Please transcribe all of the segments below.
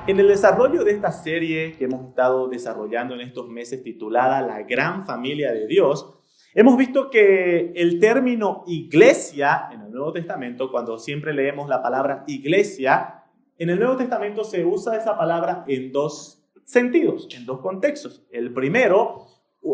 En el desarrollo de esta serie que hemos estado desarrollando en estos meses titulada La Gran Familia de Dios, hemos visto que el término iglesia en el Nuevo Testamento, cuando siempre leemos la palabra iglesia, en el Nuevo Testamento se usa esa palabra en dos sentidos, en dos contextos. El primero,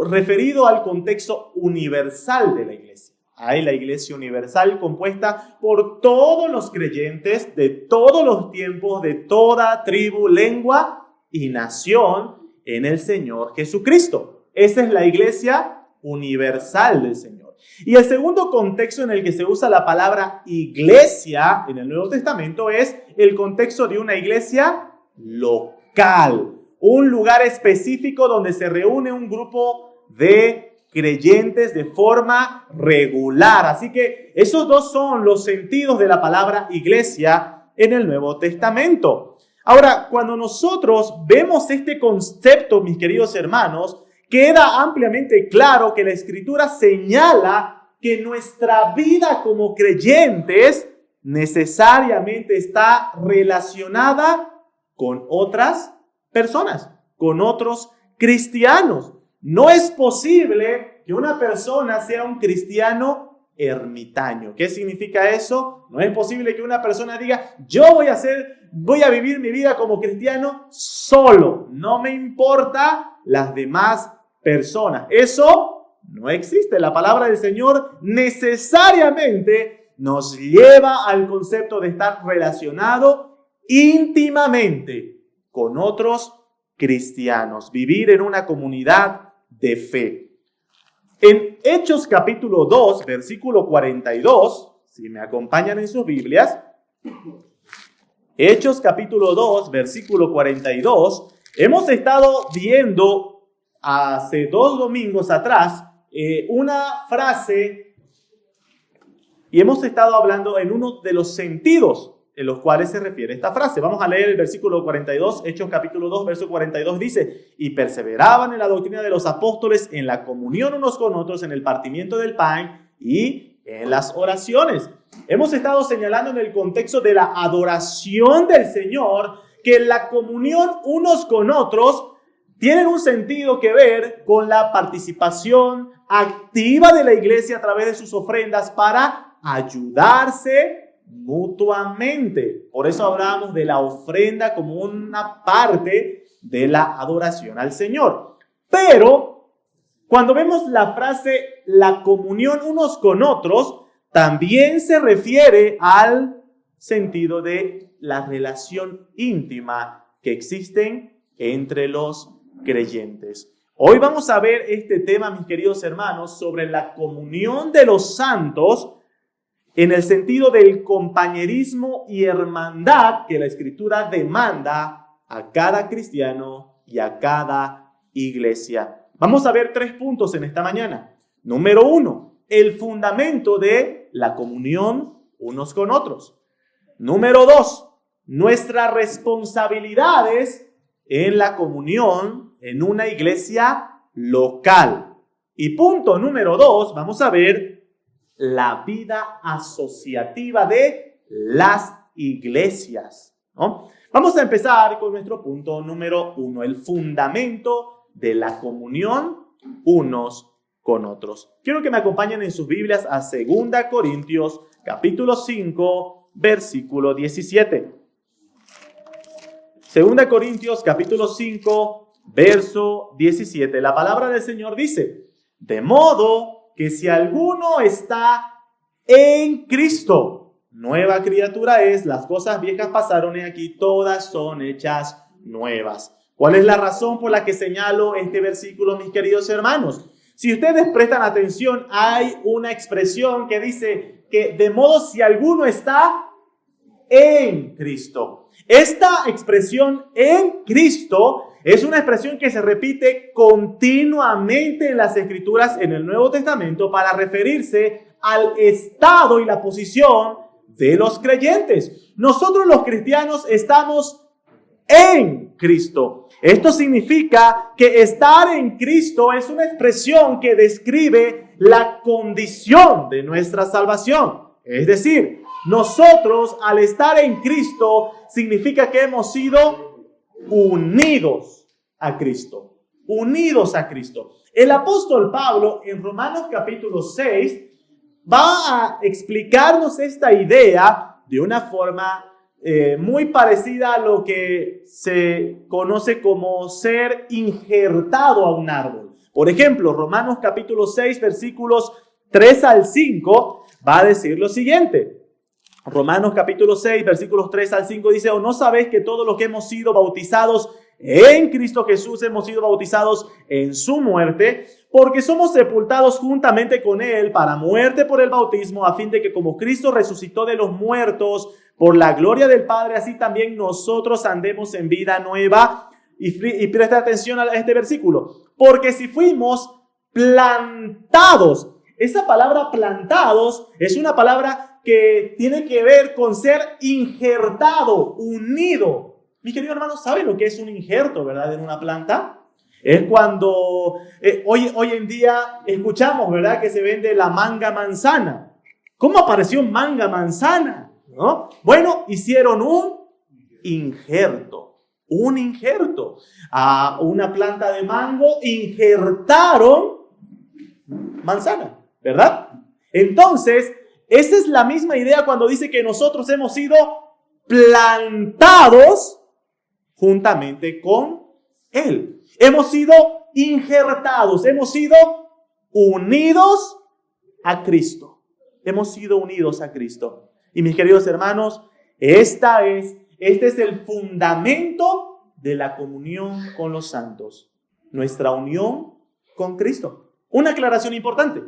referido al contexto universal de la iglesia. Hay la iglesia universal compuesta por todos los creyentes de todos los tiempos, de toda tribu, lengua y nación en el Señor Jesucristo. Esa es la iglesia universal del Señor. Y el segundo contexto en el que se usa la palabra iglesia en el Nuevo Testamento es el contexto de una iglesia local. Un lugar específico donde se reúne un grupo de creyentes de forma regular. Así que esos dos son los sentidos de la palabra iglesia en el Nuevo Testamento. Ahora, cuando nosotros vemos este concepto, mis queridos hermanos, queda ampliamente claro que la Escritura señala que nuestra vida como creyentes necesariamente está relacionada con otras personas, con otros cristianos. No es posible que una persona sea un cristiano ermitaño. ¿Qué significa eso? No es posible que una persona diga, yo voy a vivir mi vida como cristiano solo. No me importa las demás personas. Eso no existe. La palabra del Señor necesariamente nos lleva al concepto de estar relacionado íntimamente con otros cristianos. Vivir en una comunidad de fe. En Hechos capítulo 2, versículo 42, si me acompañan en sus Biblias, Hechos capítulo 2, versículo 42, hemos estado viendo hace 2 domingos atrás una frase y hemos estado hablando en uno de los sentidos en los cuales se refiere esta frase. Vamos a leer el versículo 42, Hechos capítulo 2, verso 42, dice, y perseveraban en la doctrina de los apóstoles, en la comunión unos con otros, en el partimiento del pan y en las oraciones. Hemos estado señalando en el contexto de la adoración del Señor, que la comunión unos con otros tienen un sentido que ver con la participación activa de la iglesia a través de sus ofrendas para ayudarse mutuamente. Por eso hablamos de la ofrenda como una parte de la adoración al Señor. Pero cuando vemos la frase la comunión unos con otros, también se refiere al sentido de la relación íntima que existen entre los creyentes. Hoy vamos a ver este tema, mis queridos hermanos, sobre la comunión de los santos en el sentido del compañerismo y hermandad que la Escritura demanda a cada cristiano y a cada iglesia. Vamos a ver 3 puntos en esta mañana. Número 1, el fundamento de la comunión unos con otros. Número 2, nuestras responsabilidades en la comunión en una iglesia local. Y punto número 2, vamos a ver la vida asociativa de las iglesias, ¿no? Vamos a empezar con nuestro punto número 1, el fundamento de la comunión unos con otros. Quiero que me acompañen en sus Biblias a 2 Corintios, capítulo 5, versículo 17. 2 Corintios, capítulo 5, verso 17. La palabra del Señor dice, de modo que si alguno está en Cristo, nueva criatura es, las cosas viejas pasaron y aquí todas son hechas nuevas. ¿Cuál es la razón por la que señalo este versículo, mis queridos hermanos? Si ustedes prestan atención, hay una expresión que dice que de modo si alguno está en Cristo. Esta expresión en Cristo es una expresión que se repite continuamente en las Escrituras en el Nuevo Testamento para referirse al estado y la posición de los creyentes. Nosotros los cristianos estamos en Cristo. Esto significa que estar en Cristo es una expresión que describe la condición de nuestra salvación. Es decir, nosotros al estar en Cristo significa que hemos sido unidos a Cristo. Unidos a Cristo. El apóstol Pablo en Romanos capítulo 6 va a explicarnos esta idea de una forma muy parecida a lo que se conoce como ser injertado a un árbol. Por ejemplo, Romanos capítulo 6, versículos 3 al 5, va a decir lo siguiente. Romanos capítulo 6, versículos 3 al 5 dice: ¿O no sabéis que todos los que hemos sido bautizados en Cristo Jesús hemos sido bautizados en su muerte? Porque somos sepultados juntamente con Él para muerte por el bautismo, a fin de que como Cristo resucitó de los muertos por la gloria del Padre, así también nosotros andemos en vida nueva. Y presta atención a este versículo. Porque si fuimos plantados, esa palabra plantados es una palabra que tiene que ver con ser injertado, unido. Mis queridos hermanos, ¿saben lo que es un injerto, verdad, en una planta? Es cuando hoy en día escuchamos, ¿verdad?, que se vende la manga manzana. ¿Cómo apareció manga manzana? ¿No? Bueno, hicieron un injerto. Un injerto. A una planta de mango injertaron manzana, ¿verdad? Entonces, esa es la misma idea cuando dice que nosotros hemos sido plantados juntamente con Él. Hemos sido injertados, hemos sido unidos a Cristo. Hemos sido unidos a Cristo. Y mis queridos hermanos, este es el fundamento de la comunión con los santos. Nuestra unión con Cristo. Una aclaración importante.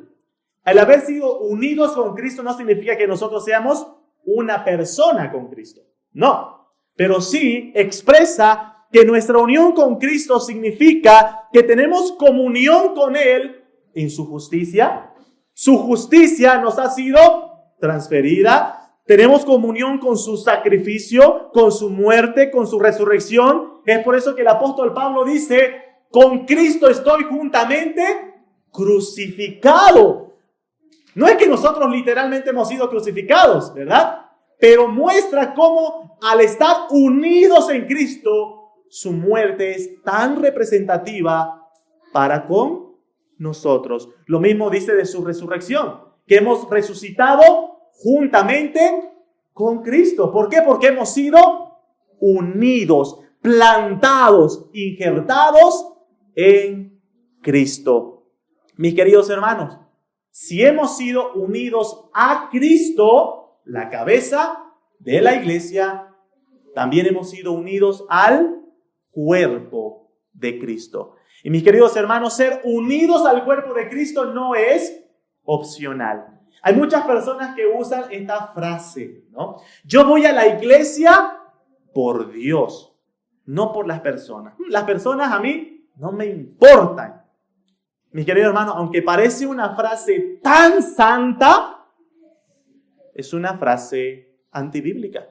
El haber sido unidos con Cristo no significa que nosotros seamos una persona con Cristo. No. Pero sí expresa que nuestra unión con Cristo significa que tenemos comunión con Él en su justicia. Su justicia nos ha sido transferida. Tenemos comunión con su sacrificio, con su muerte, con su resurrección. Es por eso que el apóstol Pablo dice: con Cristo estoy juntamente crucificado. No es que nosotros literalmente hemos sido crucificados, ¿verdad? Pero muestra cómo al estar unidos en Cristo, su muerte es tan representativa para con nosotros. Lo mismo dice de su resurrección, que hemos resucitado juntamente con Cristo. ¿Por qué? Porque hemos sido unidos, plantados, injertados en Cristo. Mis queridos hermanos, si hemos sido unidos a Cristo, la cabeza de la iglesia, también hemos sido unidos al cuerpo de Cristo. Y mis queridos hermanos, ser unidos al cuerpo de Cristo no es opcional. Hay muchas personas que usan esta frase, ¿no? Yo voy a la iglesia por Dios, no por las personas. Las personas a mí no me importan. Mis queridos hermanos, aunque parece una frase tan santa, es una frase antibíblica.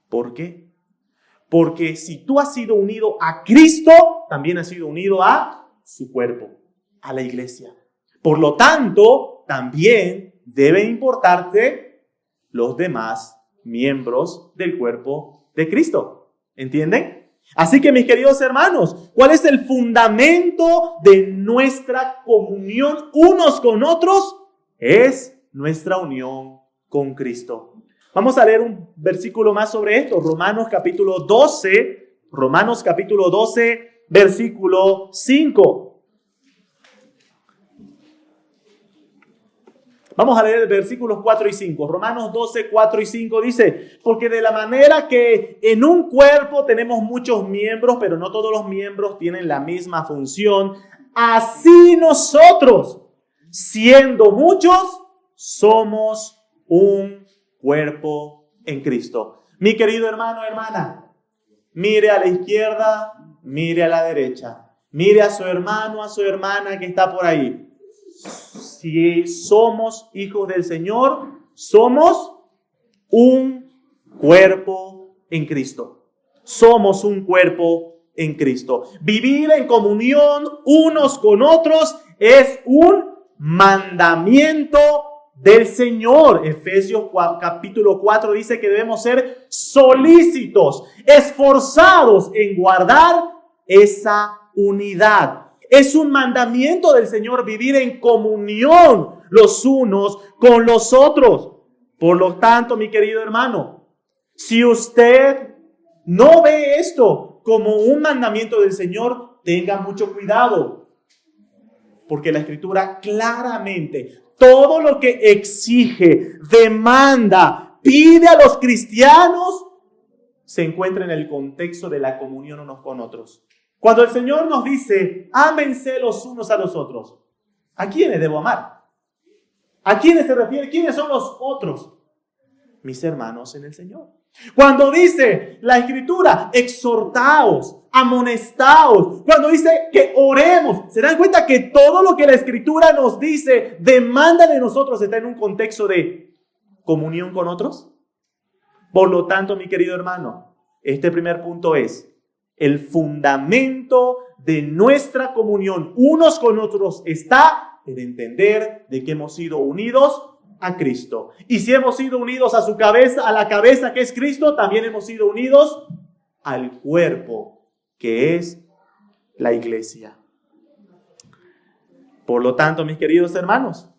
¿Por qué? Porque si tú has sido unido a Cristo, también has sido unido a su cuerpo, a la iglesia. Por lo tanto, también deben importarte los demás miembros del cuerpo de Cristo. ¿Entienden? Así que, mis queridos hermanos, ¿cuál es el fundamento de nuestra comunión unos con otros? Es nuestra unión con Cristo. Vamos a leer un versículo más sobre esto. Romanos capítulo 12, versículo 5. Vamos a leer versículos 4 y 5. Romanos 12, 4 y 5 dice: porque de la manera que en un cuerpo tenemos muchos miembros, pero no todos los miembros tienen la misma función, así nosotros, siendo muchos, somos un cuerpo en Cristo. Mi querido hermano, hermana, mire a la izquierda, mire a la derecha, mire a su hermano, a su hermana que está por ahí. Si somos hijos del Señor, somos un cuerpo en Cristo. Somos un cuerpo en Cristo. Vivir en comunión unos con otros es un mandamiento del Señor. Efesios capítulo 4 dice que debemos ser solícitos, esforzados en guardar esa unidad. Es un mandamiento del Señor vivir en comunión los unos con los otros. Por lo tanto, mi querido hermano, si usted no ve esto como un mandamiento del Señor, tenga mucho cuidado. Porque la Escritura claramente, todo lo que exige, demanda, pide a los cristianos, se encuentra en el contexto de la comunión unos con otros. Cuando el Señor nos dice, ámense los unos a los otros, ¿a quiénes debo amar? ¿A quiénes se refiere? ¿Quiénes son los otros? Mis hermanos en el Señor. Cuando dice la Escritura, exhortaos, amonestaos, cuando dice que oremos, se dan cuenta que todo lo que la Escritura nos dice, demanda de nosotros, está en un contexto de comunión con otros. Por lo tanto, mi querido hermano, este primer punto es el fundamento de nuestra comunión unos con otros está en entender de que hemos sido unidos a Cristo. Y si hemos sido unidos a su cabeza, a la cabeza que es Cristo, también hemos sido unidos al cuerpo que es la iglesia. Por lo tanto, mis queridos hermanos,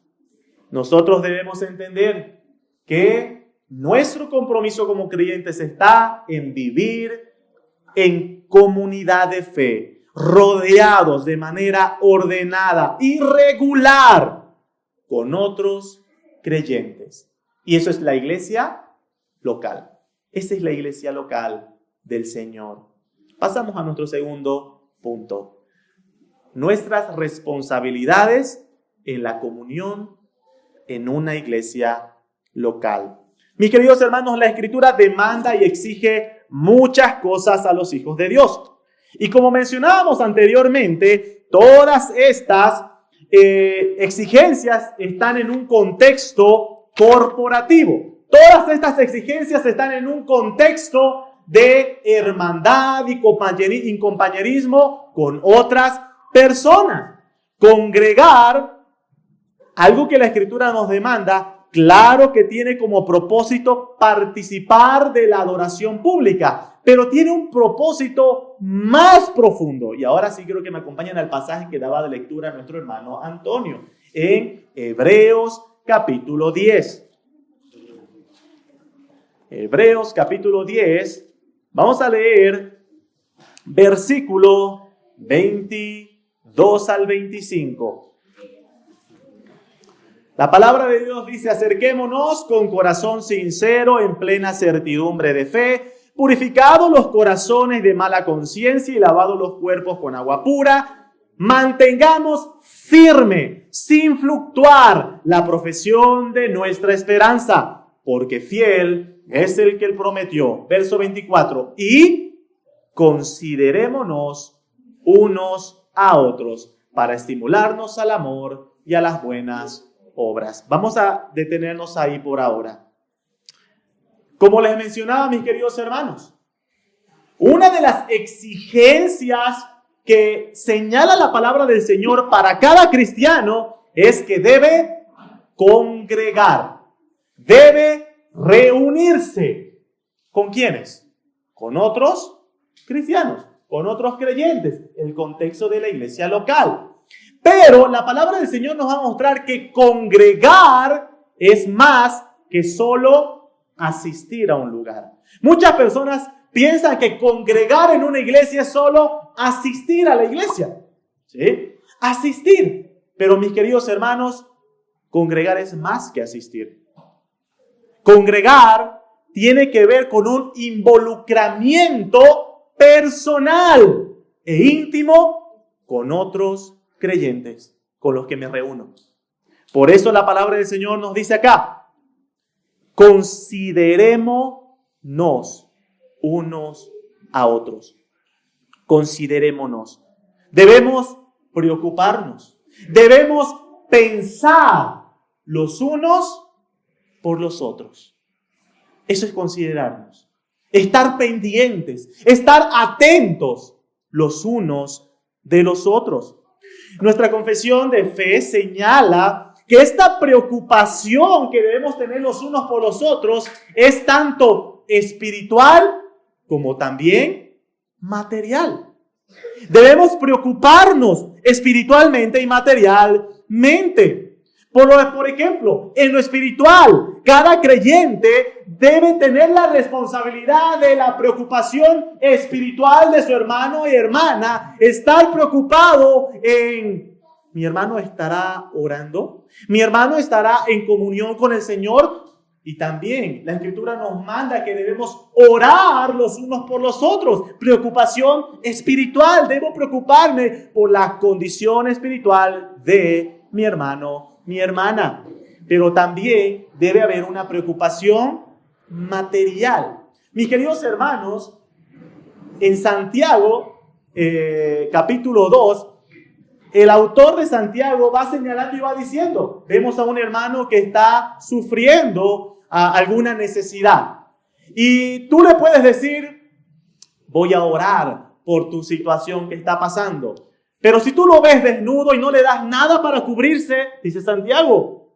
nosotros debemos entender que nuestro compromiso como creyentes está en vivir en comunidad de fe, rodeados de manera ordenada y regular con otros creyentes. Y eso es la iglesia local. Esa es la iglesia local del Señor. Pasamos a nuestro segundo punto. Nuestras responsabilidades en la comunión en una iglesia local. Mis queridos hermanos, la Escritura demanda y exige muchas cosas a los hijos de Dios. Y como mencionábamos anteriormente, todas estas exigencias están en un contexto corporativo. Todas estas exigencias están en un contexto de hermandad y compañerismo con otras personas. Congregar, algo que la Escritura nos demanda, claro que tiene como propósito participar de la adoración pública, pero tiene un propósito más profundo. Y ahora sí quiero que me acompañen al pasaje que daba de lectura nuestro hermano Antonio en Hebreos capítulo 10. Hebreos capítulo 10, vamos a leer versículo 22 al 25. La palabra de Dios dice, acerquémonos con corazón sincero en plena certidumbre de fe, purificados los corazones de mala conciencia y lavados los cuerpos con agua pura, mantengamos firme, sin fluctuar, la profesión de nuestra esperanza, porque fiel es el que él prometió. Verso 24, y considerémonos unos a otros para estimularnos al amor y a las buenas obras. Vamos a detenernos ahí por ahora. Como les mencionaba, mis queridos hermanos, una de las exigencias que señala la palabra del Señor para cada cristiano es que debe congregar, debe reunirse. ¿Con quiénes? Con otros cristianos, con otros creyentes, el contexto de la iglesia local. Pero la palabra del Señor nos va a mostrar que congregar es más que solo asistir a un lugar. Muchas personas piensan que congregar en una iglesia es solo asistir a la iglesia. ¿Sí? Asistir. Pero mis queridos hermanos, congregar es más que asistir. Congregar tiene que ver con un involucramiento personal e íntimo con otros creyentes con los que me reúno. Por eso la palabra del Señor nos dice acá, considerémonos unos a otros. Considerémonos. Debemos preocuparnos. Debemos pensar los unos por los otros. Eso es considerarnos. Estar pendientes, estar atentos los unos de los otros. Nuestra confesión de fe señala que esta preocupación que debemos tener los unos por los otros es tanto espiritual como también material. Debemos preocuparnos espiritualmente y materialmente. Por ejemplo, en lo espiritual, cada creyente debe tener la responsabilidad de la preocupación espiritual de su hermano y hermana. Estar preocupado en: ¿mi hermano estará orando? ¿Mi hermano estará en comunión con el Señor? Y también la Escritura nos manda que debemos orar los unos por los otros. Preocupación espiritual. Debo preocuparme por la condición espiritual de mi hermano, mi hermana. Pero también debe haber una preocupación material. Mis queridos hermanos, en Santiago, capítulo 2, el autor de Santiago va señalando y va diciendo: vemos a un hermano que está sufriendo alguna necesidad. Y tú le puedes decir: voy a orar por tu situación que está pasando. Pero si tú lo ves desnudo y no le das nada para cubrirse, dice Santiago,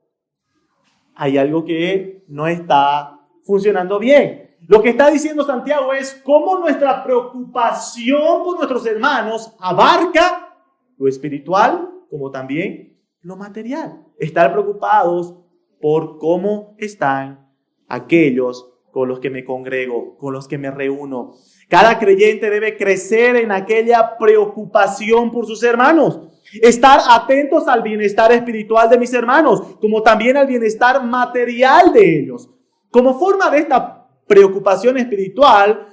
hay algo que no está funcionando bien. Lo que está diciendo Santiago es cómo nuestra preocupación por nuestros hermanos abarca lo espiritual como también lo material. Estar preocupados por cómo están aquellos con los que me congrego, con los que me reúno. Cada creyente debe crecer en aquella preocupación por sus hermanos. Estar atentos al bienestar espiritual de mis hermanos, como también al bienestar material de ellos. Como forma de esta preocupación espiritual,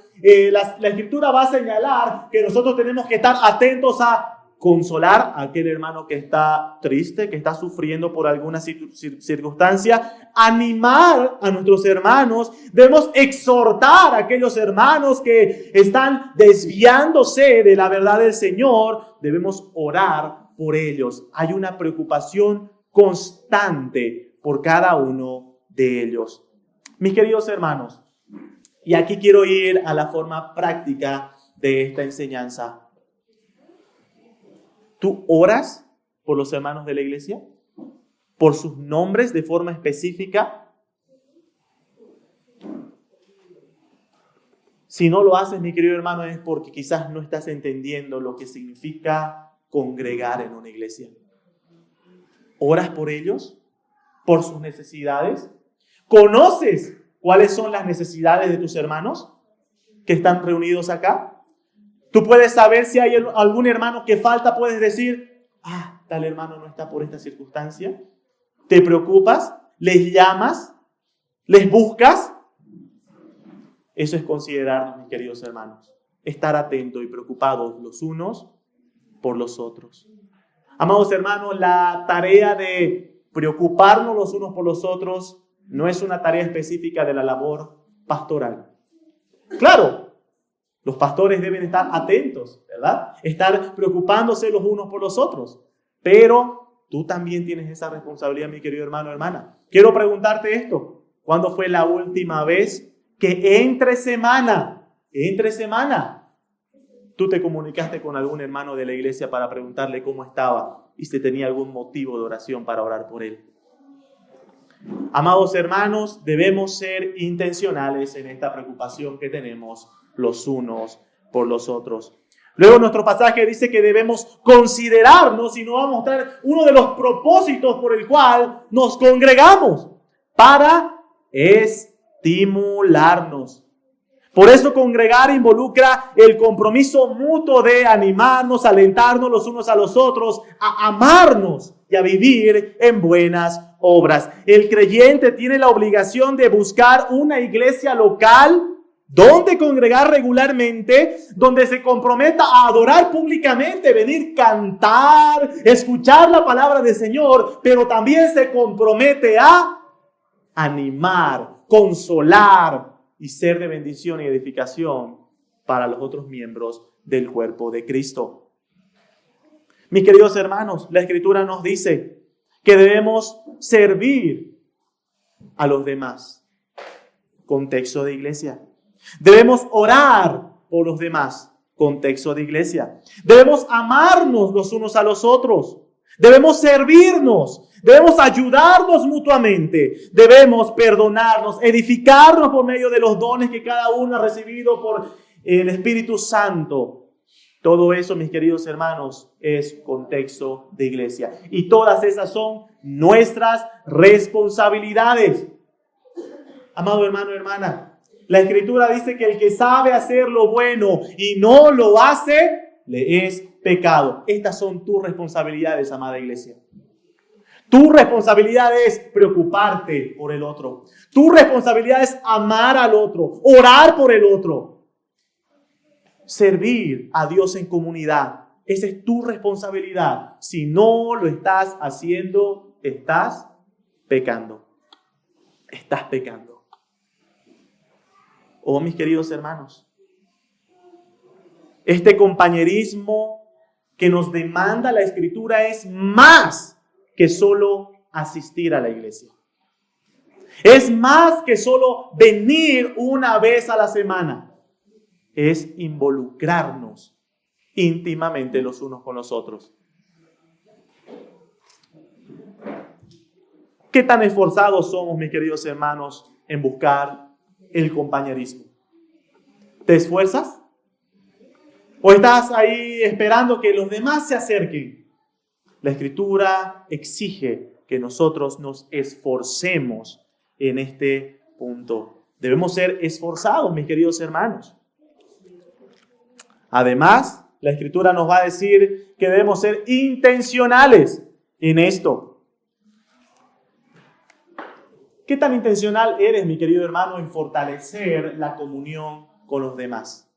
la Escritura va a señalar que nosotros tenemos que estar atentos a consolar a aquel hermano que está triste, que está sufriendo por alguna circunstancia, animar a nuestros hermanos, debemos exhortar a aquellos hermanos que están desviándose de la verdad del Señor, debemos orar por ellos. Hay una preocupación constante por cada uno de ellos. Mis queridos hermanos, y aquí quiero ir a la forma práctica de esta enseñanza. ¿Tú oras por los hermanos de la iglesia? ¿Por sus nombres de forma específica? Si no lo haces, mi querido hermano, es porque quizás no estás entendiendo lo que significa congregar en una iglesia. ¿Oras por ellos? ¿Por sus necesidades? ¿Conoces cuáles son las necesidades de tus hermanos que están reunidos acá? Tú puedes saber si hay algún hermano que falta, puedes decir: tal hermano no está por esta circunstancia. ¿Te preocupas? ¿Les llamas? ¿Les buscas? Eso es considerarnos, mis queridos hermanos, estar atentos y preocupados los unos por los otros. Amados hermanos, la tarea de preocuparnos los unos por los otros no es una tarea específica de la labor pastoral. Claro, los pastores deben estar atentos, ¿verdad? Estar preocupándose los unos por los otros. Pero tú también tienes esa responsabilidad, mi querido hermano o hermana. Quiero preguntarte esto. ¿Cuándo fue la última vez que entre semana, tú te comunicaste con algún hermano de la iglesia para preguntarle cómo estaba y si tenía algún motivo de oración para orar por él? Amados hermanos, debemos ser intencionales en esta preocupación que tenemos los unos por los otros. Luego nuestro pasaje dice que debemos considerarnos y nos va a mostrar uno de los propósitos por el cual nos congregamos, para estimularnos. Por eso congregar involucra el compromiso mutuo de animarnos, alentarnos los unos a los otros, a amarnos y a vivir en buenas obras. El creyente tiene la obligación de buscar una iglesia local donde congregar regularmente, donde se comprometa a adorar públicamente, venir cantar, escuchar la palabra del Señor, pero también se compromete a animar, consolar y ser de bendición y edificación para los otros miembros del cuerpo de Cristo. Mis queridos hermanos, la Escritura nos dice que debemos servir a los demás. Contexto de iglesia. Debemos orar por los demás. Contexto de iglesia. Debemos amarnos los unos a los otros. Debemos servirnos, debemos ayudarnos mutuamente, debemos perdonarnos, edificarnos por medio de los dones que cada uno ha recibido por el Espíritu Santo. Todo eso, mis queridos hermanos, es contexto de iglesia. Y todas esas son nuestras responsabilidades. Amado hermano, hermana, la Escritura dice que el que sabe hacer lo bueno y no lo hace, le es pecado. Estas son tus responsabilidades, amada iglesia. Tu responsabilidad es preocuparte por el otro. Tu responsabilidad es amar al otro, orar por el otro, servir a Dios en comunidad. Esa es tu responsabilidad. Si no lo estás haciendo, estás pecando. Estás pecando. Oh, mis queridos hermanos, este compañerismo que nos demanda la Escritura es más que solo asistir a la iglesia. Es más que solo venir una vez a la semana. Es involucrarnos íntimamente los unos con los otros. ¿Qué tan esforzados somos, mis queridos hermanos, en buscar el compañerismo? ¿Te esfuerzas? ¿O estás ahí esperando que los demás se acerquen? La Escritura exige que nosotros nos esforcemos en este punto. Debemos ser esforzados, mis queridos hermanos. Además, la Escritura nos va a decir que debemos ser intencionales en esto. ¿Qué tan intencional eres, mi querido hermano, en fortalecer la comunión con los demás?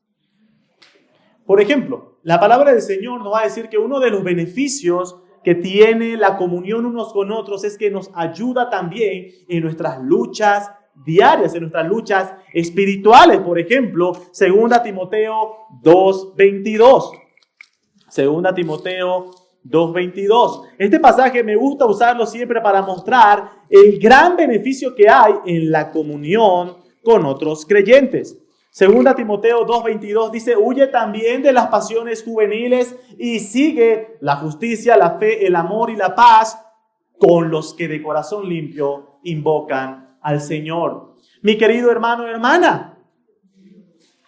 Por ejemplo, la palabra del Señor nos va a decir que uno de los beneficios que tiene la comunión unos con otros es que nos ayuda también en nuestras luchas diarias, en nuestras luchas espirituales. Por ejemplo, 2 Timoteo 2:22. 2 Timoteo 2:22. Este pasaje me gusta usarlo siempre para mostrar el gran beneficio que hay en la comunión con otros creyentes. 2 Timoteo 2:22 dice: huye también de las pasiones juveniles y sigue la justicia, la fe, el amor y la paz con los que de corazón limpio invocan al Señor. Mi querido hermano, hermana,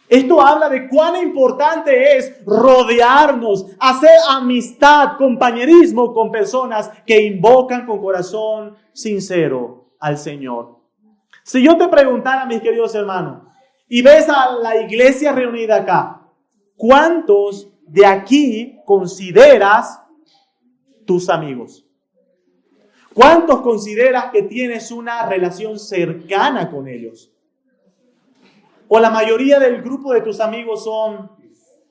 esto habla de cuán importante es rodearnos, hacer amistad, compañerismo con personas que invocan con corazón sincero al Señor. Si yo te preguntara, mis queridos hermanos, y ves a la iglesia reunida acá, ¿cuántos de aquí consideras tus amigos? ¿Cuántos consideras que tienes una relación cercana con ellos? ¿O la mayoría del grupo de tus amigos son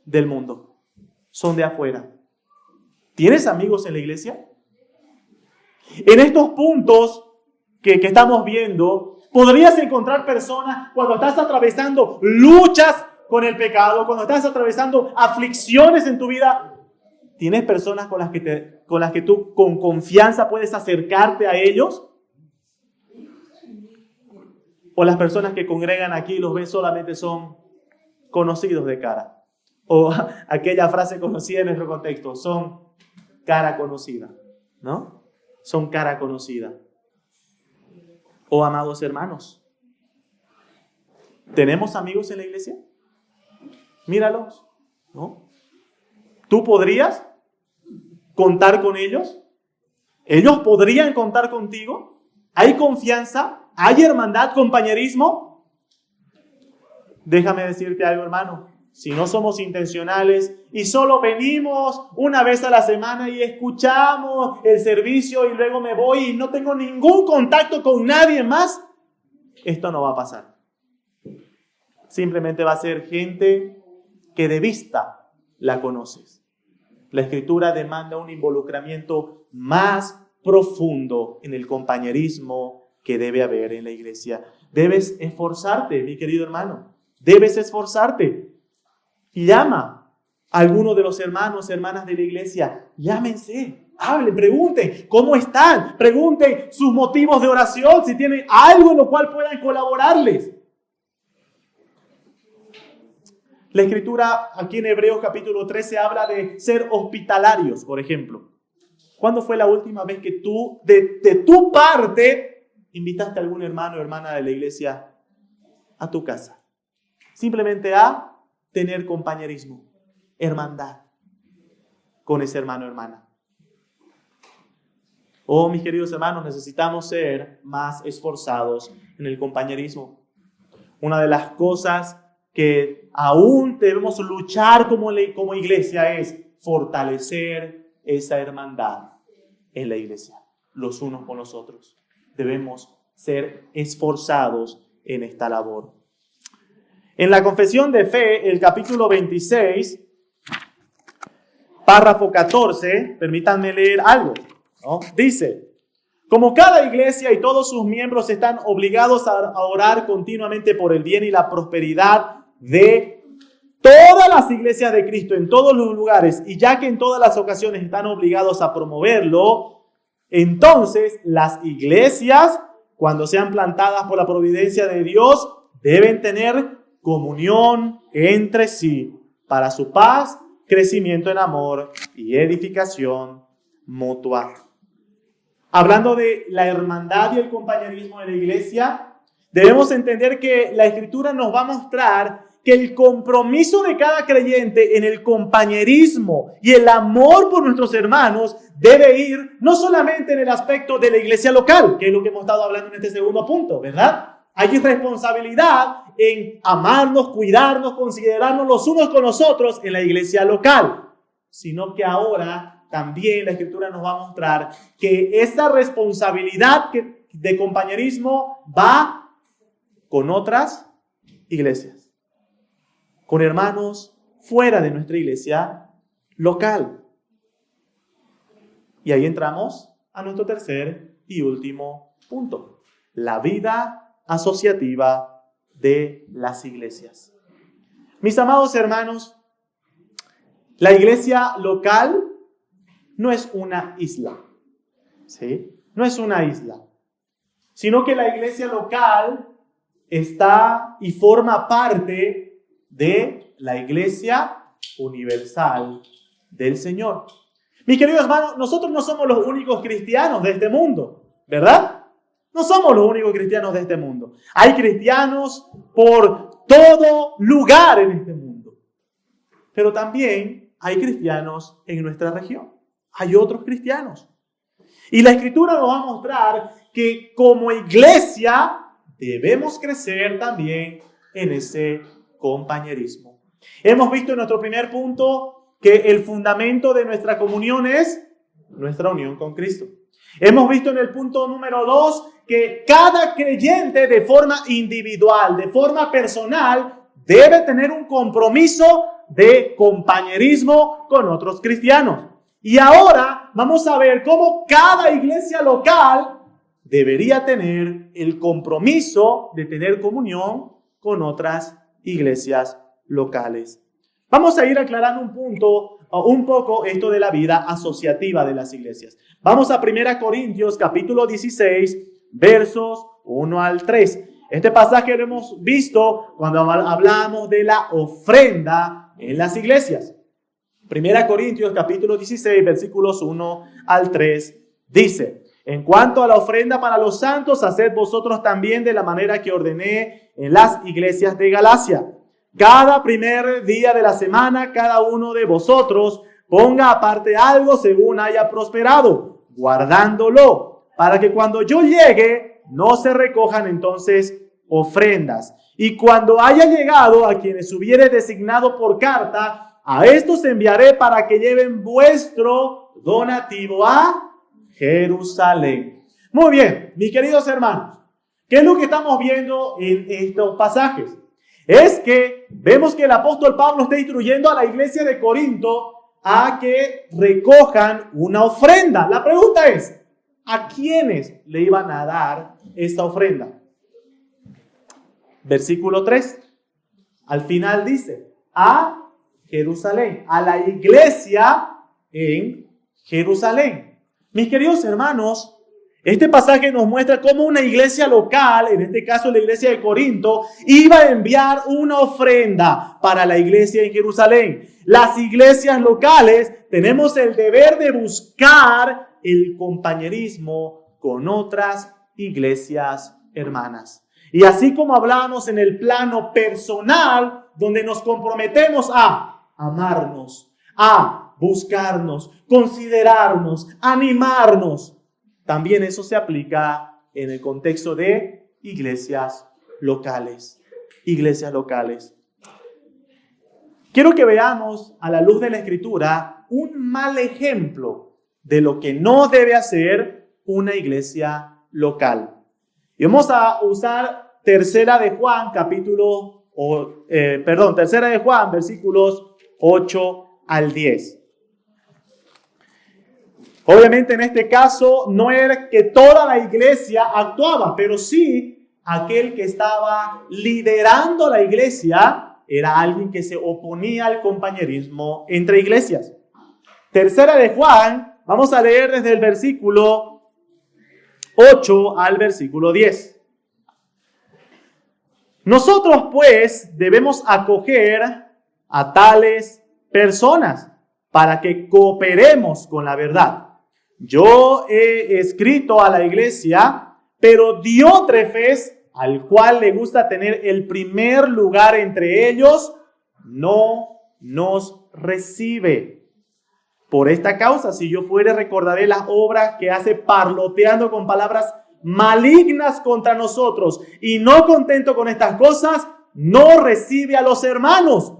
del mundo? Son de afuera. ¿Tienes amigos en la iglesia? En estos puntos que estamos viendo, podrías encontrar personas cuando estás atravesando luchas con el pecado, cuando estás atravesando aflicciones en tu vida. ¿Tienes personas con las que tú con confianza puedes acercarte a ellos? ¿O las personas que congregan aquí los ves solamente son conocidos de cara? O aquella frase conocida en nuestro contexto, son cara conocida, ¿no? Son cara conocida. Oh, amados hermanos, ¿tenemos amigos en la iglesia? Míralos, ¿no? ¿Tú podrías contar con ellos? ¿Ellos podrían contar contigo? ¿Hay confianza? ¿Hay hermandad, compañerismo? Déjame decirte algo, hermano. Si no somos intencionales y solo venimos una vez a la semana y escuchamos el servicio y luego me voy y no tengo ningún contacto con nadie más, esto no va a pasar. Simplemente va a ser gente que de vista la conoces. La Escritura demanda un involucramiento más profundo en el compañerismo que debe haber en la iglesia. Debes esforzarte, mi querido hermano. Debes esforzarte. Llama a alguno de los hermanos, hermanas de la iglesia. Llámense, hablen, pregunten cómo están. Pregunten sus motivos de oración, si tienen algo en lo cual puedan colaborarles. La Escritura aquí en Hebreos capítulo 13 habla de ser hospitalarios, por ejemplo. ¿Cuándo fue la última vez que tú, de tu parte, invitaste a algún hermano o hermana de la iglesia a tu casa? Simplemente a tener compañerismo, hermandad con ese hermano o hermana. Oh, mis queridos hermanos, necesitamos ser más esforzados en el compañerismo. Una de las cosas que aún debemos luchar como iglesia es fortalecer esa hermandad en la iglesia, los unos con los otros. Debemos ser esforzados en esta labor. En la Confesión de Fe, el capítulo 26, párrafo 14, permítanme leer algo, ¿no? Dice: como cada iglesia y todos sus miembros están obligados a orar continuamente por el bien y la prosperidad de todas las iglesias de Cristo en todos los lugares, y ya que en todas las ocasiones están obligados a promoverlo, entonces las iglesias, cuando sean plantadas por la providencia de Dios, deben tener comunión entre sí para su paz, crecimiento en amor y edificación mutua. Hablando de la hermandad y el compañerismo de la iglesia, debemos entender que la Escritura nos va a mostrar que el compromiso de cada creyente en el compañerismo y el amor por nuestros hermanos debe ir no solamente en el aspecto de la iglesia local, que es lo que hemos estado hablando en este segundo punto, ¿verdad? Hay responsabilidad en amarnos, cuidarnos, considerarnos los unos con los otros en la iglesia local, sino que ahora también la Escritura nos va a mostrar que esa responsabilidad de compañerismo va con otras iglesias, con hermanos fuera de nuestra iglesia local. Y ahí entramos a nuestro tercer y último punto: la vida asociativa de las iglesias. Mis amados hermanos, la iglesia local no es una isla, ¿sí? No es una isla, sino que la iglesia local está y forma parte de la iglesia universal del Señor. Mis queridos hermanos, nosotros no somos los únicos cristianos de este mundo, ¿verdad? No somos los únicos cristianos de este mundo. Hay cristianos por todo lugar en este mundo. Pero también hay cristianos en nuestra región. Hay otros cristianos. Y la Escritura nos va a mostrar que como iglesia debemos crecer también en ese compañerismo. Hemos visto en nuestro primer punto que el fundamento de nuestra comunión es nuestra unión con Cristo. Hemos visto en el punto número 2 que cada creyente de forma individual, de forma personal, debe tener un compromiso de compañerismo con otros cristianos. Y ahora vamos a ver cómo cada iglesia local debería tener el compromiso de tener comunión con otras iglesias locales. Vamos a ir aclarando un poco esto de la vida asociativa de las iglesias. Vamos a 1 Corintios capítulo 16, versos 1 al 3. Este pasaje lo hemos visto cuando hablamos de la ofrenda en las iglesias. 1 Corintios capítulo 16, versículos 1 al 3, dice: en cuanto a la ofrenda para los santos, haced vosotros también de la manera que ordené en las iglesias de Galacia. Cada primer día de la semana, cada uno de vosotros ponga aparte algo según haya prosperado, guardándolo, para que cuando yo llegue no se recojan entonces ofrendas. Y cuando haya llegado a quienes hubiere designado por carta, a estos enviaré para que lleven vuestro donativo a Jerusalén. Muy bien, mis queridos hermanos, ¿qué es lo que estamos viendo en estos pasajes? Es que vemos que el apóstol Pablo está instruyendo a la iglesia de Corinto a que recojan una ofrenda. La pregunta es, ¿a quiénes le iban a dar esta ofrenda? Versículo 3, al final dice, a Jerusalén, a la iglesia en Jerusalén. Mis queridos hermanos, este pasaje nos muestra cómo una iglesia local, en este caso la iglesia de Corinto, iba a enviar una ofrenda para la iglesia en Jerusalén. Las iglesias locales tenemos el deber de buscar el compañerismo con otras iglesias hermanas. Y así como hablamos en el plano personal, donde nos comprometemos a amarnos, a buscarnos, considerarnos, animarnos, también eso se aplica en el contexto de iglesias locales. Iglesias locales. Quiero que veamos a la luz de la Escritura un mal ejemplo de lo que no debe hacer una iglesia local. Y vamos a usar Tercera de Juan, Tercera de Juan, versículos 8 al 10. Obviamente en este caso no era que toda la iglesia actuaba, pero sí aquel que estaba liderando la iglesia era alguien que se oponía al compañerismo entre iglesias. Tercera de Juan, vamos a leer desde el versículo 8 al versículo 10. Nosotros pues debemos acoger a tales personas para que cooperemos con la verdad. Yo he escrito a la iglesia, pero Diótrefes, al cual le gusta tener el primer lugar entre ellos, no nos recibe. Por esta causa, si yo fuere, recordaré las obras que hace parloteando con palabras malignas contra nosotros, y no contento con estas cosas, no recibe a los hermanos,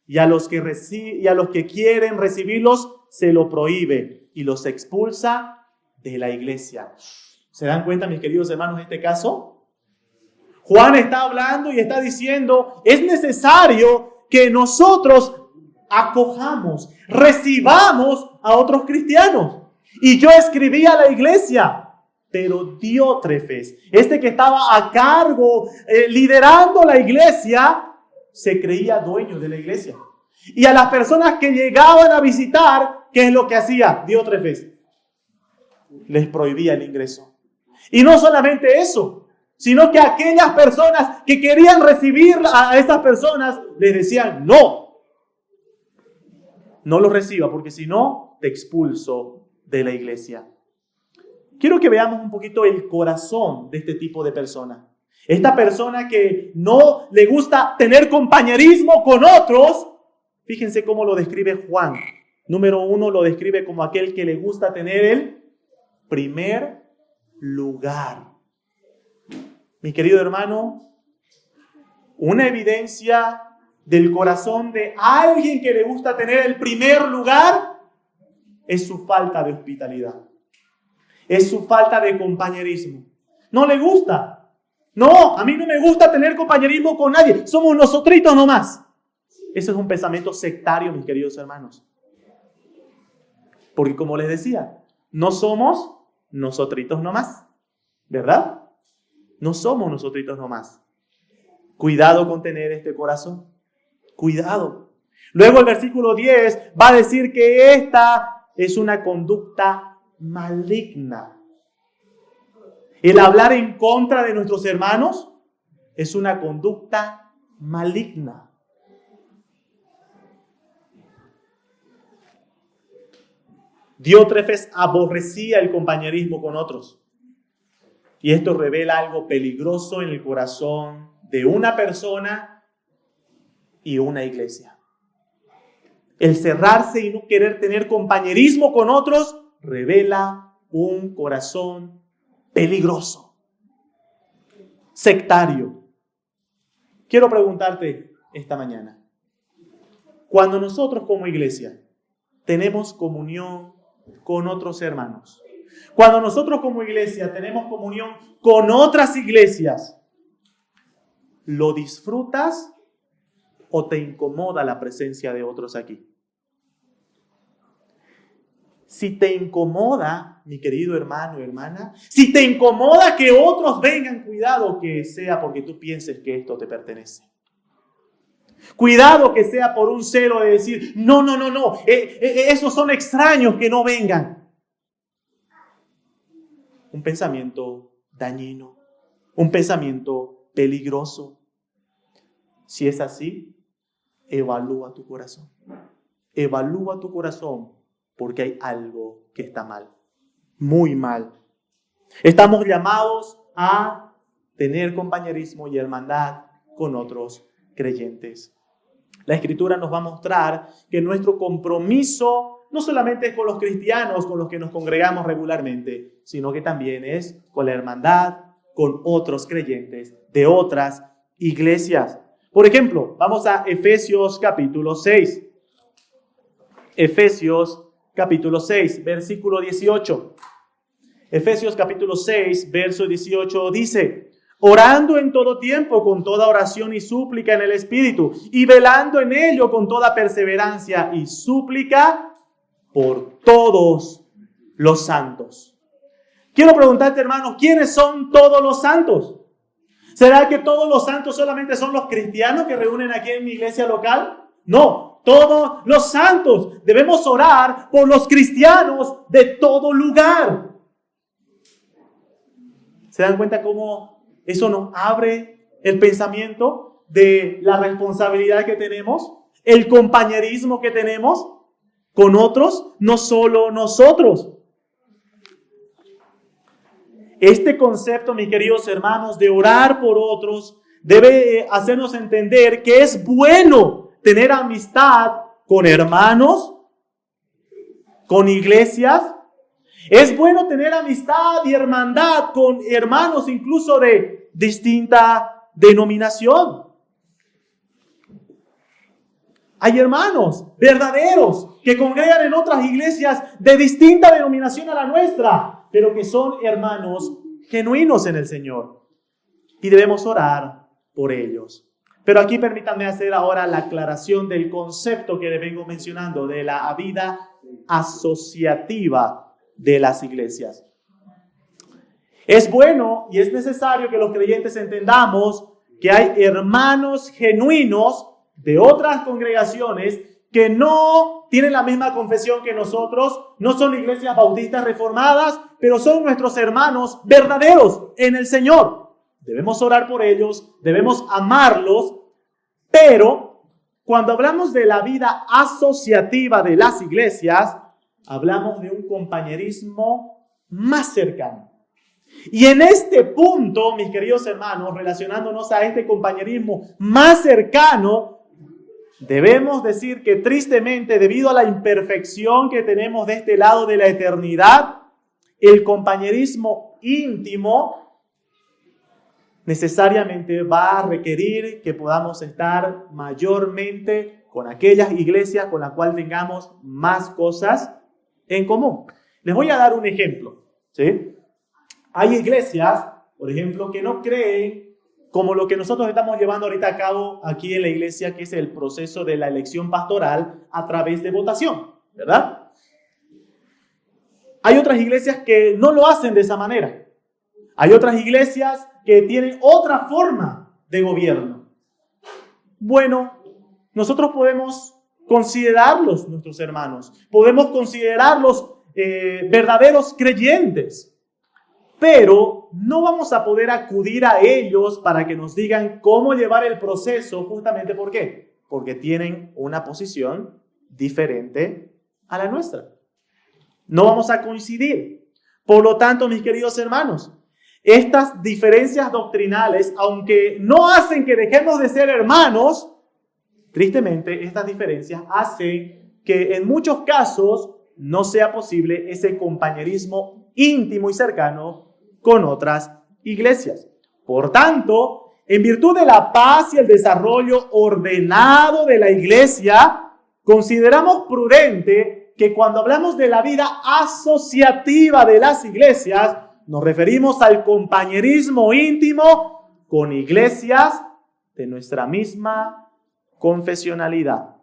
y a los que quieren recibirlos se lo prohíbe y los expulsa de la iglesia. ¿Se dan cuenta, mis queridos hermanos, en este caso? Juan está hablando y está diciendo, es necesario que nosotros acojamos, recibamos a otros cristianos. Y yo escribí a la iglesia, pero Diótrefes, este que estaba a cargo, liderando la iglesia, se creía dueño de la iglesia. Y a las personas que llegaban a visitar, ¿qué es lo que hacía Diótrefes? Les prohibía el ingreso. Y no solamente eso, sino que aquellas personas que querían recibir a estas personas, les decían, no los reciba, porque si no, te expulso de la iglesia. Quiero que veamos un poquito el corazón de este tipo de persona. Esta persona que no le gusta tener compañerismo con otros, fíjense cómo lo describe Juan. Número 1, lo describe como aquel que le gusta tener el primer lugar. Mi querido hermano, una evidencia del corazón de alguien que le gusta tener el primer lugar es su falta de hospitalidad. Es su falta de compañerismo. No le gusta. No, a mí no me gusta tener compañerismo con nadie. Somos nosotritos nomás. Eso es un pensamiento sectario, mis queridos hermanos. Porque como les decía, no somos nosotritos nomás. ¿Verdad? No somos nosotritos nomás. Cuidado con tener este corazón. Cuidado. Luego el versículo 10 va a decir que esta es una conducta maligna. El hablar en contra de nuestros hermanos es una conducta maligna. Diótrefes aborrecía el compañerismo con otros. Y esto revela algo peligroso en el corazón de una persona y una iglesia. El cerrarse y no querer tener compañerismo con otros revela un corazón peligroso, sectario. Quiero preguntarte esta mañana, cuando nosotros como iglesia tenemos comunión con otros hermanos, cuando nosotros como iglesia tenemos comunión con otras iglesias, ¿lo disfrutas o te incomoda la presencia de otros aquí? Si te incomoda, mi querido hermano o hermana, si te incomoda que otros vengan, cuidado que sea porque tú pienses que esto te pertenece. Cuidado que sea por un celo de decir, no, esos son extraños, que no vengan. Un pensamiento dañino, un pensamiento peligroso. Si es así, evalúa tu corazón. Evalúa tu corazón porque hay algo que está mal. muy mal. Estamos llamados a tener compañerismo y hermandad con otros creyentes. La Escritura nos va a mostrar que nuestro compromiso no solamente es con los cristianos con los que nos congregamos regularmente, sino que también es con la hermandad con otros creyentes de otras iglesias. Por ejemplo, vamos a Efesios capítulo 6. Efesios capítulo 6, versículo 18. Efesios capítulo 6, verso 18 dice: orando en todo tiempo con toda oración y súplica en el Espíritu, y velando en ello con toda perseverancia y súplica por todos los santos. Quiero preguntarte, hermano, ¿quiénes son todos los santos? ¿Será que todos los santos solamente son los cristianos que reúnen aquí en mi iglesia local? No, todos los santos. Debemos orar por los cristianos de todo lugar. ¿Se dan cuenta cómo eso nos abre el pensamiento de la responsabilidad que tenemos, el compañerismo que tenemos con otros, no solo nosotros? Este concepto, mis queridos hermanos, de orar por otros, debe hacernos entender que es bueno tener amistad con hermanos, con iglesias. Es bueno tener amistad y hermandad con hermanos incluso de distinta denominación. Hay hermanos verdaderos que congregan en otras iglesias de distinta denominación a la nuestra, pero que son hermanos genuinos en el Señor. Y debemos orar por ellos. Pero aquí permítanme hacer ahora la aclaración del concepto que le vengo mencionando de la vida asociativa de las iglesias. Es bueno y es necesario que los creyentes entendamos que hay hermanos genuinos de otras congregaciones que no tienen la misma confesión que nosotros, no son iglesias bautistas reformadas, pero son nuestros hermanos verdaderos en el Señor. Debemos orar por ellos, debemos amarlos, pero cuando hablamos de la vida asociativa de las iglesias, hablamos de un compañerismo más cercano. Y en este punto, mis queridos hermanos, relacionándonos a este compañerismo más cercano, debemos decir que tristemente, debido a la imperfección que tenemos de este lado de la eternidad, el compañerismo íntimo necesariamente va a requerir que podamos estar mayormente con aquellas iglesias con las cuales tengamos más cosas en común. Les voy a dar un ejemplo, ¿sí? Hay iglesias, por ejemplo, que no creen como lo que nosotros estamos llevando ahorita a cabo aquí en la iglesia, que es el proceso de la elección pastoral a través de votación, ¿verdad? Hay otras iglesias que no lo hacen de esa manera. Hay otras iglesias que tienen otra forma de gobierno. Bueno, nosotros podemos considerarlos nuestros hermanos, podemos considerarlos verdaderos creyentes, pero no vamos a poder acudir a ellos para que nos digan cómo llevar el proceso, justamente ¿por qué? Porque tienen una posición diferente a la nuestra. No vamos a coincidir. Por lo tanto, mis queridos hermanos, estas diferencias doctrinales, aunque no hacen que dejemos de ser hermanos, tristemente estas diferencias hacen que en muchos casos no sea posible ese compañerismo íntimo y cercano con otras iglesias. Por tanto, en virtud de la paz y el desarrollo ordenado de la iglesia, consideramos prudente que cuando hablamos de la vida asociativa de las iglesias, nos referimos al compañerismo íntimo con iglesias de nuestra misma confesionalidad.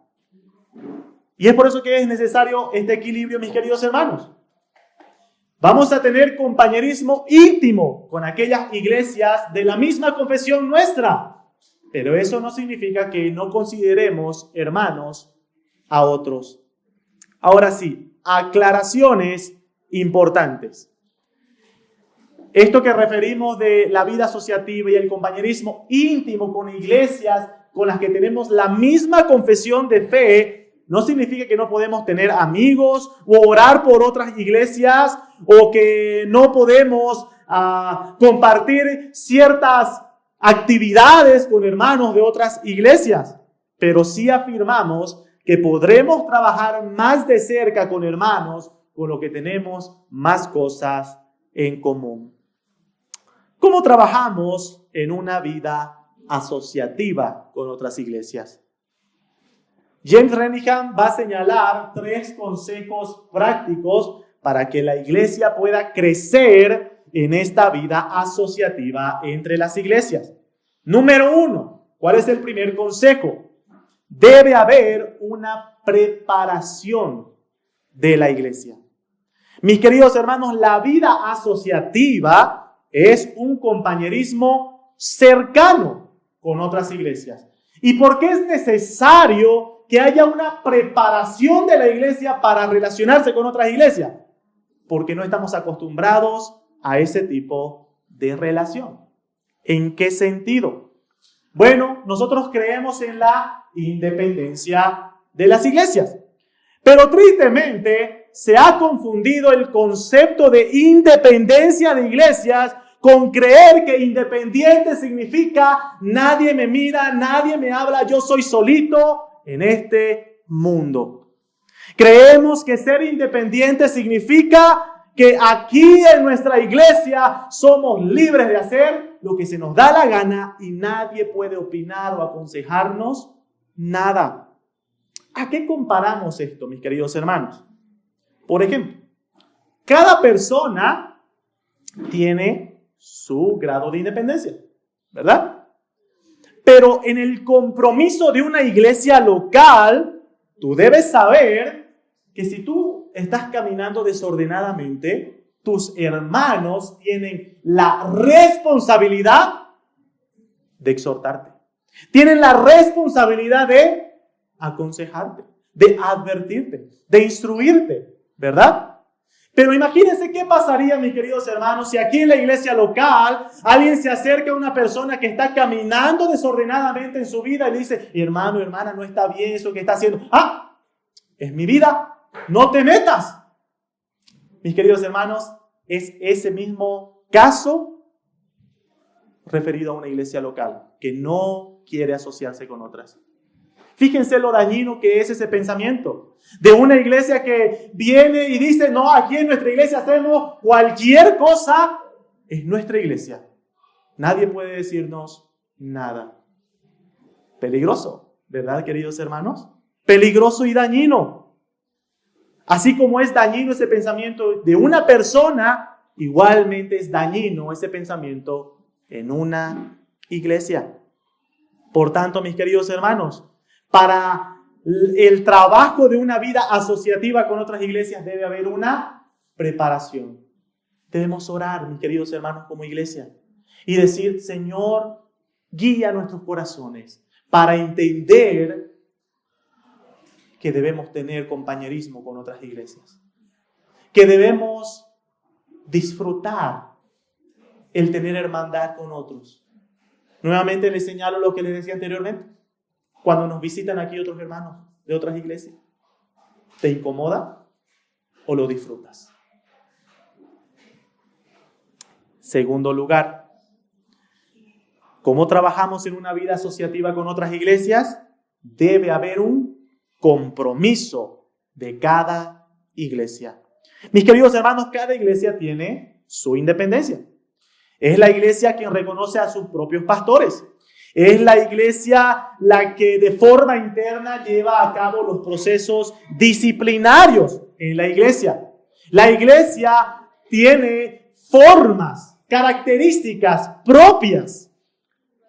Y es por eso que es necesario este equilibrio, mis queridos hermanos. Vamos a tener compañerismo íntimo con aquellas iglesias de la misma confesión nuestra, pero eso no significa que no consideremos hermanos a otros. Ahora sí, aclaraciones importantes. Esto que referimos de la vida asociativa y el compañerismo íntimo con iglesias con las que tenemos la misma confesión de fe no significa que no podemos tener amigos o orar por otras iglesias o que no podemos compartir ciertas actividades con hermanos de otras iglesias. Pero sí afirmamos que podremos trabajar más de cerca con hermanos con los que tenemos más cosas en común. ¿Cómo trabajamos en una vida asociativa con otras iglesias? James Renihan va a señalar 3 consejos prácticos para que la iglesia pueda crecer en esta vida asociativa entre las iglesias. Número 1, ¿cuál es el primer consejo? Debe haber una preparación de la iglesia. Mis queridos hermanos, la vida asociativa es un compañerismo cercano con otras iglesias. ¿Y por qué es necesario que haya una preparación de la iglesia para relacionarse con otras iglesias? Porque no estamos acostumbrados a ese tipo de relación. ¿En qué sentido? Bueno, nosotros creemos en la independencia de las iglesias, pero tristemente se ha confundido el concepto de independencia de iglesias con creer que independiente significa nadie me mira, nadie me habla, yo soy solito en este mundo. Creemos que ser independiente significa que aquí en nuestra iglesia somos libres de hacer lo que se nos da la gana y nadie puede opinar o aconsejarnos nada. ¿A qué comparamos esto, mis queridos hermanos? Por ejemplo, cada persona tiene su grado de independencia, ¿verdad? Pero en el compromiso de una iglesia local, tú debes saber que si tú estás caminando desordenadamente, tus hermanos tienen la responsabilidad de exhortarte. Tienen la responsabilidad de aconsejarte, de advertirte, de instruirte, ¿verdad? Pero imagínense qué pasaría, mis queridos hermanos, si aquí en la iglesia local alguien se acerca a una persona que está caminando desordenadamente en su vida y le dice, hermano, hermana, no está bien eso que está haciendo. Es mi vida. No te metas. Mis queridos hermanos, es ese mismo caso referido a una iglesia local que no quiere asociarse con otras. Fíjense lo dañino que es ese pensamiento de una iglesia que viene y dice, no, aquí en nuestra iglesia hacemos cualquier cosa, es nuestra iglesia. Nadie puede decirnos nada. Peligroso, ¿verdad, queridos hermanos? Peligroso y dañino. Así como es dañino ese pensamiento de una persona, igualmente es dañino ese pensamiento en una iglesia. Por tanto, mis queridos hermanos, para el trabajo de una vida asociativa con otras iglesias debe haber una preparación. Debemos orar, mis queridos hermanos, como iglesia y decir, Señor, guía nuestros corazones para entender que debemos tener compañerismo con otras iglesias, que debemos disfrutar el tener hermandad con otros. Nuevamente les señalo lo que les decía anteriormente. Cuando nos visitan aquí otros hermanos de otras iglesias, ¿te incomoda o lo disfrutas? Segundo lugar, ¿cómo trabajamos en una vida asociativa con otras iglesias? Debe haber un compromiso de cada iglesia. Mis queridos hermanos, cada iglesia tiene su independencia. Es la iglesia quien reconoce a sus propios pastores. Es la iglesia la que de forma interna lleva a cabo los procesos disciplinarios en la iglesia. La iglesia tiene formas, características propias.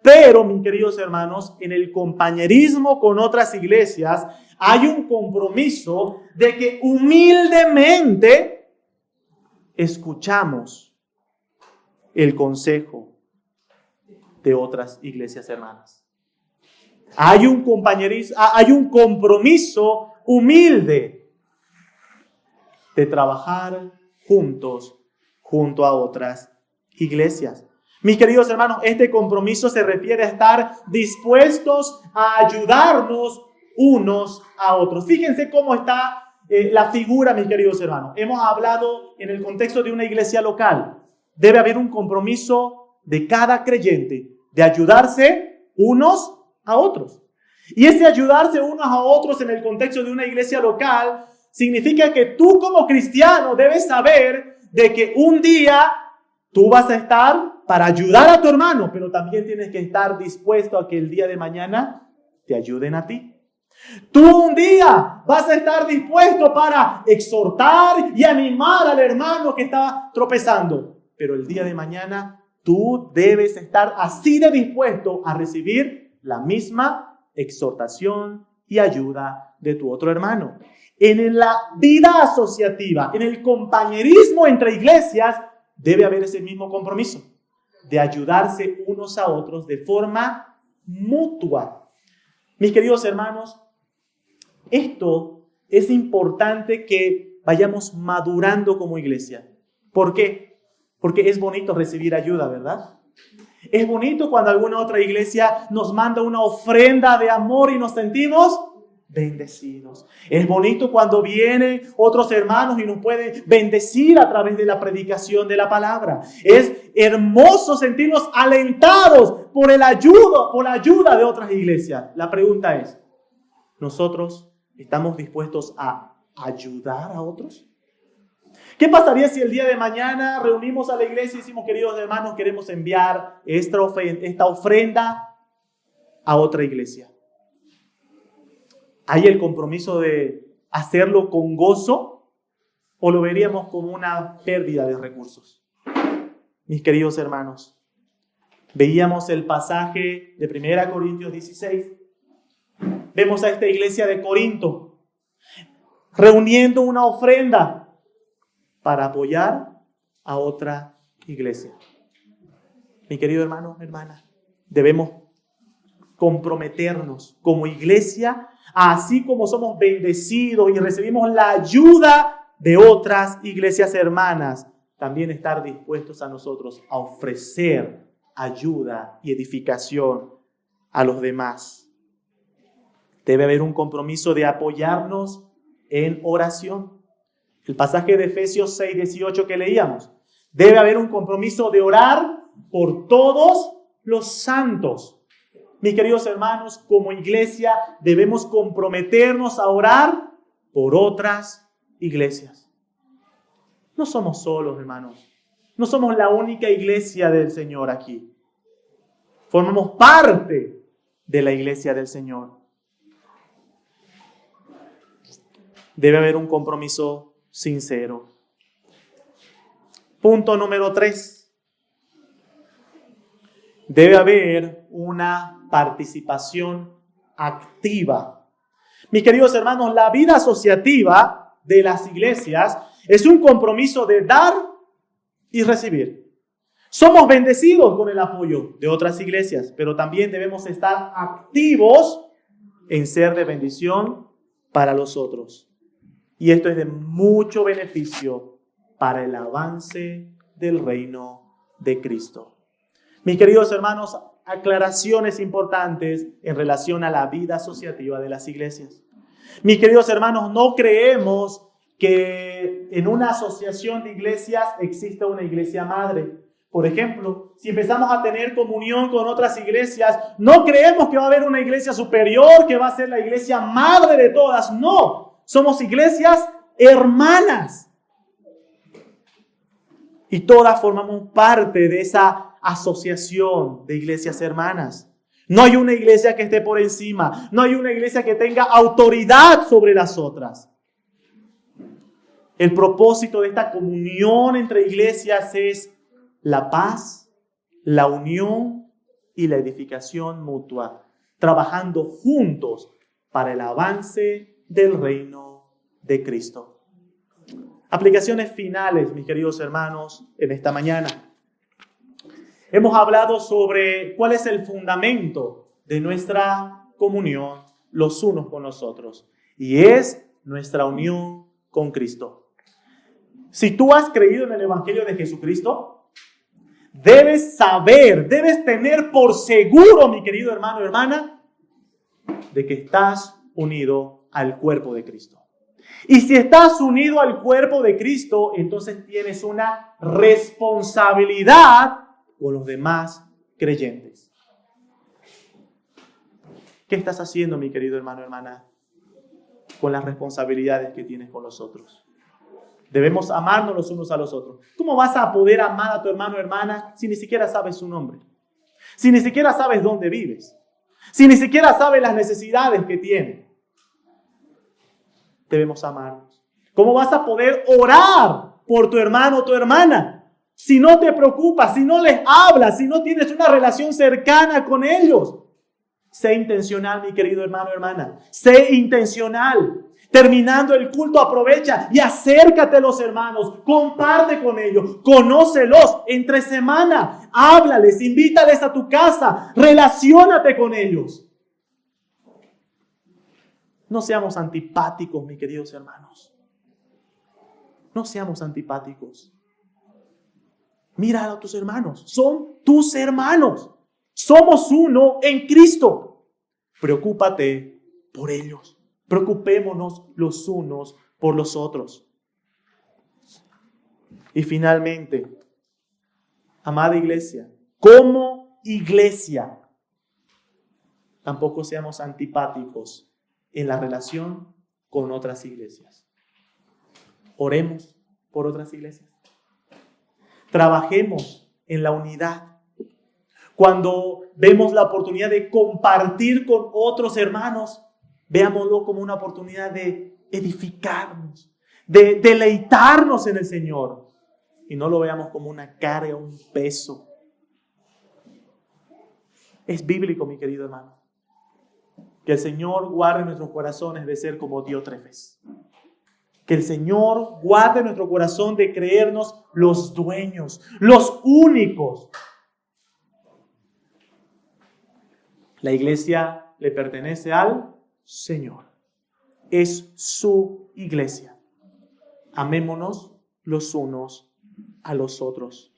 Pero, mis queridos hermanos, en el compañerismo con otras iglesias hay un compromiso de que humildemente escuchamos el consejo de otras iglesias hermanas. Hay un compañerismo, hay un compromiso humilde de trabajar juntos junto a otras iglesias. Mis queridos hermanos, este compromiso se refiere a estar dispuestos a ayudarnos unos a otros. Fíjense cómo está la figura, mis queridos hermanos. Hemos hablado en el contexto de una iglesia local. Debe haber un compromiso de cada creyente de ayudarse unos a otros. Y ese ayudarse unos a otros en el contexto de una iglesia local significa que tú como cristiano debes saber de que un día tú vas a estar para ayudar a tu hermano, pero también tienes que estar dispuesto a que el día de mañana te ayuden a ti. Tú un día vas a estar dispuesto para exhortar y animar al hermano que está tropezando, pero el día de mañana tú debes estar así de dispuesto a recibir la misma exhortación y ayuda de tu otro hermano. En la vida asociativa, en el compañerismo entre iglesias, debe haber ese mismo compromiso de ayudarse unos a otros de forma mutua. Mis queridos hermanos, esto es importante que vayamos madurando como iglesia. ¿Por qué? Porque es bonito recibir ayuda, ¿verdad? Es bonito cuando alguna otra iglesia nos manda una ofrenda de amor y nos sentimos bendecidos. Es bonito cuando vienen otros hermanos y nos pueden bendecir a través de la predicación de la palabra. Es hermoso sentirnos alentados por la ayuda de otras iglesias. La pregunta es, ¿nosotros estamos dispuestos a ayudar a otros? ¿Qué pasaría si el día de mañana reunimos a la iglesia y decimos, queridos hermanos, queremos enviar esta ofrenda a otra iglesia? ¿Hay el compromiso de hacerlo con gozo o lo veríamos como una pérdida de recursos? Mis queridos hermanos, veíamos el pasaje de 1 Corintios 16. Vemos a esta iglesia de Corinto reuniendo una ofrenda para apoyar a otra iglesia. Mi querido hermano, hermana, debemos comprometernos como iglesia, así como somos bendecidos y recibimos la ayuda de otras iglesias hermanas, también estar dispuestos a nosotros a ofrecer ayuda y edificación a los demás. Debe haber un compromiso de apoyarnos en oración. El pasaje de Efesios 6:18 que leíamos. Debe haber un compromiso de orar por todos los santos. Mis queridos hermanos, como iglesia debemos comprometernos a orar por otras iglesias. No somos solos, hermanos. No somos la única iglesia del Señor aquí. Formamos parte de la iglesia del Señor. Debe haber un compromiso sincero. Punto número 3. Debe haber una participación activa. Mis queridos hermanos, la vida asociativa de las iglesias es un compromiso de dar y recibir. Somos bendecidos con el apoyo de otras iglesias, pero también debemos estar activos en ser de bendición para los otros. Y esto es de mucho beneficio para el avance del reino de Cristo. Mis queridos hermanos, aclaraciones importantes en relación a la vida asociativa de las iglesias. Mis queridos hermanos, no creemos que en una asociación de iglesias exista una iglesia madre. Por ejemplo, si empezamos a tener comunión con otras iglesias, no creemos que va a haber una iglesia superior que va a ser la iglesia madre de todas. No, somos iglesias hermanas. Y todas formamos parte de esa asociación de iglesias hermanas. No hay una iglesia que esté por encima. No hay una iglesia que tenga autoridad sobre las otras. El propósito de esta comunión entre iglesias es la paz, la unión y la edificación mutua, trabajando juntos para el avance del reino de Cristo. Aplicaciones finales, mis queridos hermanos, en esta mañana. Hemos hablado sobre cuál es el fundamento de nuestra comunión los unos con los otros, y es nuestra unión con Cristo. Si tú has creído en el Evangelio de Jesucristo, debes saber, debes tener por seguro, mi querido hermano, hermana, de que estás unido al cuerpo de Cristo. Y si estás unido al cuerpo de Cristo, entonces tienes una responsabilidad con los demás creyentes. ¿Qué estás haciendo, mi querido hermano, hermana, con las responsabilidades que tienes con los otros? Debemos amarnos los unos a los otros. ¿Cómo vas a poder amar a tu hermano o hermana si ni siquiera sabes su nombre? Si ni siquiera sabes dónde vives. Si ni siquiera sabes las necesidades que tiene. Debemos amarnos. ¿Cómo vas a poder orar por tu hermano o tu hermana si no te preocupas, si no les hablas, si no tienes una relación cercana con ellos? Sé intencional, mi querido hermano o hermana. Sé intencional. Terminando el culto, aprovecha y acércate a los hermanos. Comparte con ellos. Conócelos entre semana. Háblales, invítales a tu casa. Relaciónate con ellos. No seamos antipáticos, mis queridos hermanos. No seamos antipáticos. Mira a tus hermanos. Son tus hermanos. Somos uno en Cristo. Preocúpate por ellos. Preocupémonos los unos por los otros. Y finalmente, amada iglesia, como iglesia, tampoco seamos antipáticos en la relación con otras iglesias. Oremos por otras iglesias. Trabajemos en la unidad. Cuando vemos la oportunidad de compartir con otros hermanos, veámoslo como una oportunidad de edificarnos, de deleitarnos en el Señor. Y no lo veamos como una carga, un peso. Es bíblico, mi querido hermano. Que el Señor guarde nuestros corazones de ser como Diótrefes. Que el Señor guarde nuestro corazón de creernos los dueños, los únicos. La iglesia le pertenece al Señor. Es su iglesia. Amémonos los unos a los otros.